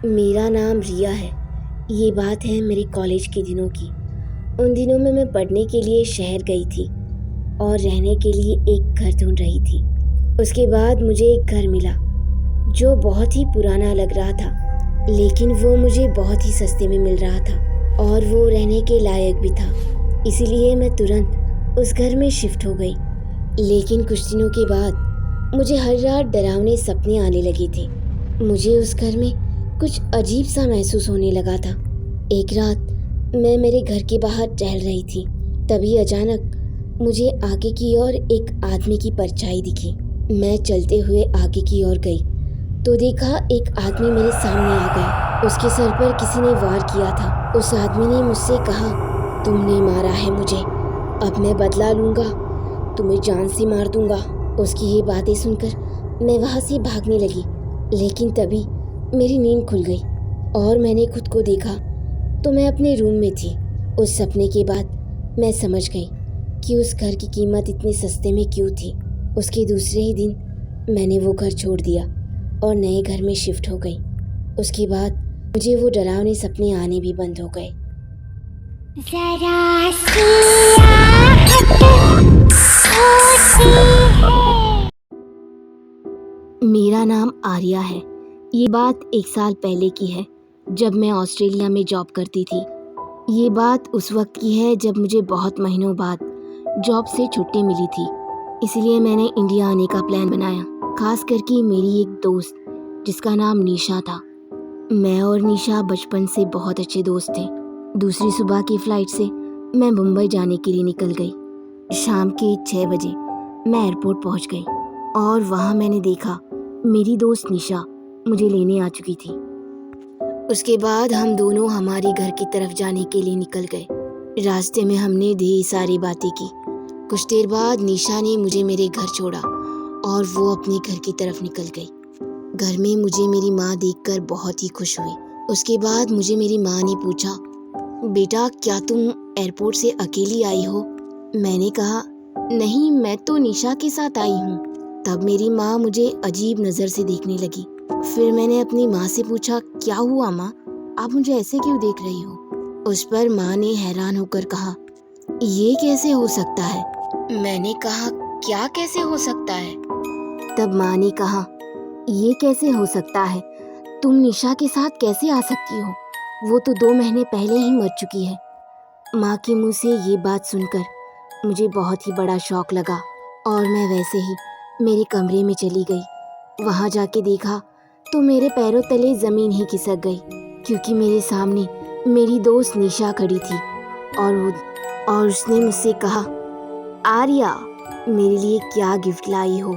मेरा नाम रिया है। ये बात है मेरे कॉलेज के दिनों की। उन दिनों में मैं पढ़ने के लिए शहर गई थी और रहने के लिए एक घर ढूंढ रही थी। उसके बाद मुझे एक घर मिला जो बहुत ही पुराना लग रहा था, लेकिन वो मुझे बहुत ही सस्ते में मिल रहा था और वो रहने के लायक भी था। इसीलिए मैं तुरंत उस घर में शिफ्ट हो गई। लेकिन कुछ दिनों के बाद मुझे हर रात डरावने सपने आने लगे थे। मुझे उस घर में कुछ अजीब सा महसूस होने लगा था। एक रात मैं मेरे घर के बाहर टहल रही थी, तभी अचानक मुझे आगे की ओर एक आदमी की परछाई दिखी। मैं चलते हुए आगे की ओर गई तो देखा एक आदमी मेरे सामने आ गया। उसके सर पर किसी ने वार किया था। उस आदमी ने मुझसे कहा, तुमने मारा है मुझे, अब मैं बदला लूंगा, तुम्हें जान से मार दूंगा। उसकी ये बातें सुनकर मैं वहाँ से भागने लगी, लेकिन तभी मेरी नींद खुल गई और मैंने खुद को देखा तो मैं अपने रूम में थी। उस सपने के बाद मैं समझ गई कि उस घर की कीमत इतने सस्ते में क्यों थी। उसके दूसरे ही दिन मैंने वो घर छोड़ दिया और नए घर में शिफ्ट हो गई। उसके बाद मुझे वो डरावने सपने आने भी बंद हो गए। जरा सी आहट होती है। मेरा नाम आर्या है। ये बात 1 साल पहले की है, जब मैं ऑस्ट्रेलिया में जॉब करती थी। ये बात उस वक्त की है जब मुझे बहुत महीनों बाद जॉब से छुट्टी मिली थी। इसलिए मैंने इंडिया आने का प्लान बनाया, खास करके मेरी एक दोस्त जिसका नाम निशा था। मैं और निशा बचपन से बहुत अच्छे दोस्त थे। दूसरी सुबह की फ्लाइट से मैं मुंबई जाने के लिए निकल गई। शाम के 6 बजे मैं एयरपोर्ट पहुंच गई और वहां मैंने देखा मेरी दोस्त निशा मुझे लेने आ चुकी थी। उसके बाद हम दोनों हमारे घर की तरफ जाने के लिए निकल गए। रास्ते में हमने ढेर सारी बातें की। कुछ देर बाद निशा ने मुझे मेरे घर छोड़ा और वो अपने घर की तरफ निकल गई। घर में मुझे मेरी माँ देखकर बहुत ही खुश हुई। उसके बाद मुझे मेरी माँ ने पूछा, बेटा क्या तुम एयरपोर्ट से अकेली आई हो? मैंने कहा, नहीं, मैं तो निशा के साथ आई हूँ। तब मेरी माँ मुझे अजीब नज़र से देखने लगी। फिर मैंने अपनी माँ से पूछा, क्या हुआ माँ, आप मुझे ऐसे क्यों देख रही हो? उस पर माँ ने हैरान होकर कहा, ये कैसे हो सकता है? मैंने कहा, क्या कैसे हो सकता है? तब माँ ने कहा, ये कैसे हो सकता है? तुम निशा के साथ कैसे आ सकती हो? वो तो 2 महीने पहले ही मर चुकी है। माँ के मुंह से ये बात सुनकर मुझे बहुत ही बड़ा शॉक लगा और मैं वैसे ही मेरे कमरे में चली गई। वहाँ जाके देखा तो मेरे पैरों तले ज़मीन ही खिसक गई, क्योंकि मेरे सामने मेरी दोस्त निशा खड़ी थी और उसने मुझसे कहा, आर्या, मेरे लिए क्या गिफ्ट लाई हो?